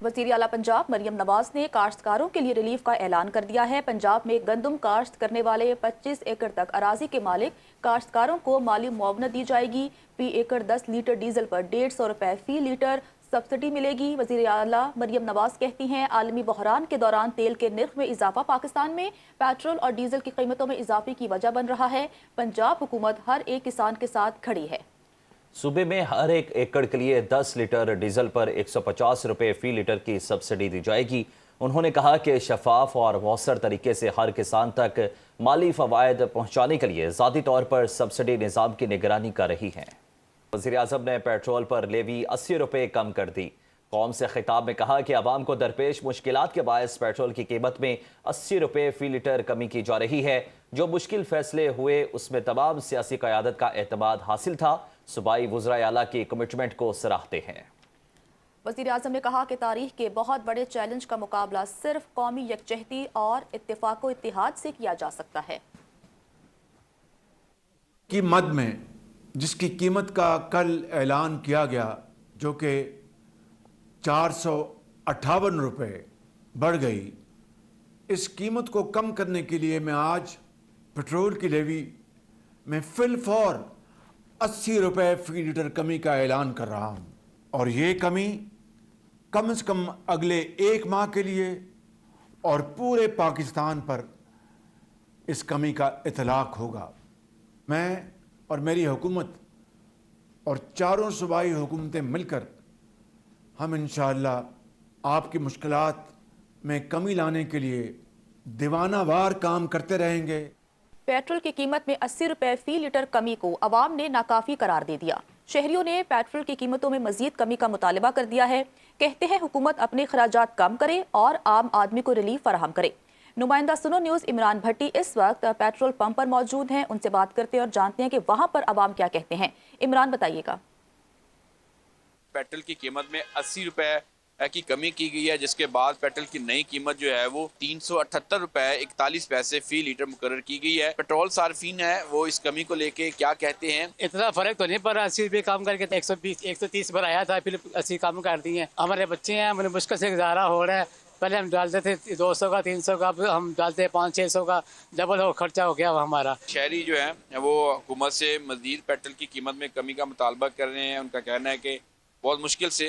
वज़ीर आला पंजाब मरियम नवाज ने काश्तकारों के लिए रिलीफ का ऐलान कर दिया है। पंजाब में गंदम काश्त करने वाले 25 एकड़ तक अराजी के मालिक काश्तकारों को माली मुआवनत दी जाएगी। फी एकड़ 10 लीटर डीजल पर 150 रुपए फी लीटर सब्सिडी मिलेगी। वज़ीर आला मरियम नवाज कहती हैं, आलमी बहरान के दौरान तेल के निर्ख में इजाफा पाकिस्तान में पेट्रोल और डीजल की कीमतों में इजाफे की वजह बन रहा है। पंजाब हुकूमत हर एक किसान के साथ खड़ी है। सूबे में हर एक एकड़ के लिए 10 लीटर डीजल पर 150 रुपए फी लीटर की सब्सिडी दी जाएगी। उन्होंने कहा कि शफाफ और मौसर तरीके से हर किसान तक माली फवायद पहुंचाने के लिए ज़ाती तौर पर सब्सिडी निज़ाम की निगरानी कर रही है। वज़ीर आज़म ने पेट्रोल पर लेवी 80 रुपए कम कर दी। कौम से खिताब में कहा कि आवाम को दरपेश मुश्किलात के बायस पेट्रोल की कीमत में 80 रुपए फी लीटर कमी की जा रही है। जो मुश्किल फैसले हुए उसमें तमाम सियासी क़यादत का एतमाद हासिल था। सूबाई वज़राए आला की कमिटमेंट को सराहते हैं। वज़ीर आज़म ने कहा कि तारीख के बहुत बड़े चैलेंज का मुकाबला सिर्फ कौमी यकजहती और इत्तेफाक व इत्तेहाद से किया जा सकता है। की मद में जिसकी कीमत का कल ऐलान किया गया, जो कि 458 रुपये बढ़ गई, इस कीमत को कम करने के लिए मैं आज पेट्रोल की लेवी में फिलफौर 80 रुपये फी लीटर कमी का ऐलान कर रहा हूँ। और ये कमी कम से कम अगले एक माह के लिए और पूरे पाकिस्तान पर इस कमी का इतलाक होगा। मैं और मेरी हुकूमत और चारों सूबाई हुकूमतें मिलकर हम इंशाअल्लाह आपकी मुश्किलात में कमी लाने के लिए दीवानावार काम करते रहेंगे। पेट्रोल की कीमत में 80 रुपए फी लीटर कमी को अवाम ने नाकाफी करार दे दिया। शहरियों ने पेट्रोल की कीमतों में मजीद कमी का मुतालबा कर दिया है। कहते हैं हुकूमत अपने खराजात कम करे और आम आदमी को रिलीफ फराहम करे। नुमाइंदा सुनो न्यूज़ इमरान भट्टी इस वक्त पेट्रोल पंप पर मौजूद हैं। उनसे बात करते हैं और जानते हैं कि वहां पर अवाम क्या कहते हैं। इमरान, बताइएगा। पेट्रोल की कीमत में 80 रुपए की कमी की गई है, जिसके बाद पेट्रोल की नई कीमत जो है वो 378 रुपए 41 पैसे फी लीटर मुकर्रर की गई है। पेट्रोल सार्फिन है वो इस कमी को लेके क्या कहते हैं? इतना फर्क तो नहीं पड़ रहा। 80 रुपये काम करके 120 130 पर आया था, फिर 80 कम कर दिए हैं। हमारे बच्चे हैं, हमारे मुश्किल से गुजारा हो रहा है। पहले हम डालते थे 200 का 300 का, अब हम डालते हैं 500-600 का, डबल हो खर्चा हो गया हमारा। शहरी जो है वो हुकूमत से मजीद पेट्रोल की कीमत में कमी का मुतालबा कर रहे हैं। उनका कहना है कि बहुत मुश्किल से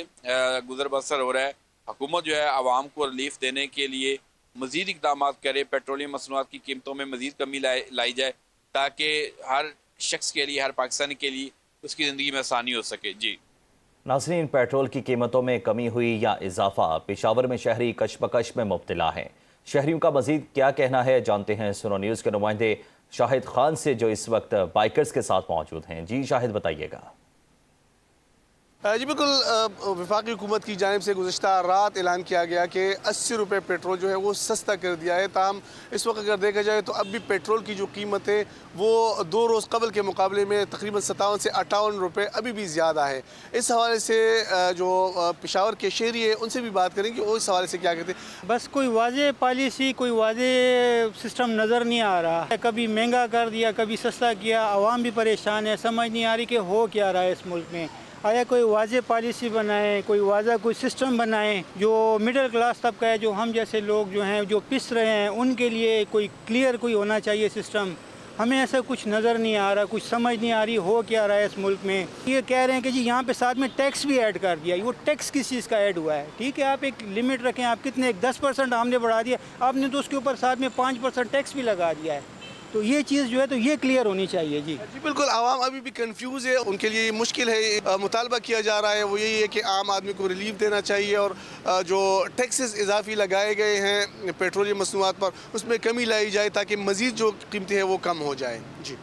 गुजर बसर हो रहा है। हुकूमत जो है आवाम को रिलीफ देने के लिए मजीद इकदाम करे, पेट्रोलियम मसनूआत की कीमतों में मजीद कमी लाई जाए, ताकि हर शख्स के लिए, हर पाकिस्तानी के लिए उसकी ज़िंदगी में आसानी हो सके। जी नाज़रीन, पेट्रोल की कीमतों में कमी हुई या इजाफा, पेशावर में शहरी कशमकश में मुब्तला हैं। शहरियों का मजीद क्या कहना है, जानते हैं सुनो न्यूज़ के नुमाइंदे शाहिद खान से, जो इस वक्त बाइकर्स के साथ मौजूद हैं। जी शाहिद, बताइएगा। जी बिल्कुल, वफाकी हुकूमत की जानिब से गुज़श्ता रात ऐलान किया गया कि 80 रुपये पेट्रोल जो है वो सस्ता कर दिया है। ताहम इस वक्त अगर देखा जाए तो अब भी पेट्रोल की जो कीमत है वो 2 रोज़ कबल के मुकाबले में तकरीबन 57 से 58 रुपये अभी भी ज़्यादा है। इस हवाले से जो पेशावर के शहरी है उनसे भी बात करेंगे, वो इस हवाले से क्या कहते हैं। बस कोई वाज़ेह पॉलिसी, कोई वाज़ेह सिस्टम नज़र नहीं आ रहा। कभी महंगा कर दिया, कभी सस्ता किया, आवाम भी परेशान है। समझ नहीं आ रही कि हो क्या रहा है इस मुल्क में। आया कोई वाज़ेह पॉलिसी बनाए, कोई वाज़ेह कोई सिस्टम बनाए जो मिडिल क्लास तबका है, जो हम जैसे लोग जो हैं जो पिस रहे हैं, उनके लिए कोई क्लियर कोई होना चाहिए सिस्टम। हमें ऐसा कुछ नज़र नहीं आ रहा, कुछ समझ नहीं आ रही हो क्या रहा है इस मुल्क में। ये कह रहे हैं कि जी यहाँ पे साथ में टैक्स भी ऐड कर दिया। वो टैक्स किस चीज़ का ऐड हुआ है? ठीक है, आप एक लिमिट रखें, आप कितने 10% हमने बढ़ा दिया, आपने तो उसके ऊपर साथ में 5% टैक्स भी लगा दिया है। तो ये चीज़ जो है तो ये क्लियर होनी चाहिए। जी बिल्कुल, आवाम अभी भी कंफ्यूज है, उनके लिए मुश्किल है। मुतालबा किया जा रहा है वो यही है कि आम आदमी को रिलीफ देना चाहिए और जो टैक्सेस इजाफी लगाए गए हैं पेट्रोलियम मसनूआत पर, उसमें कमी लाई जाए ताकि मज़ीद जो कीमतें हैं वो कम हो जाए। जी।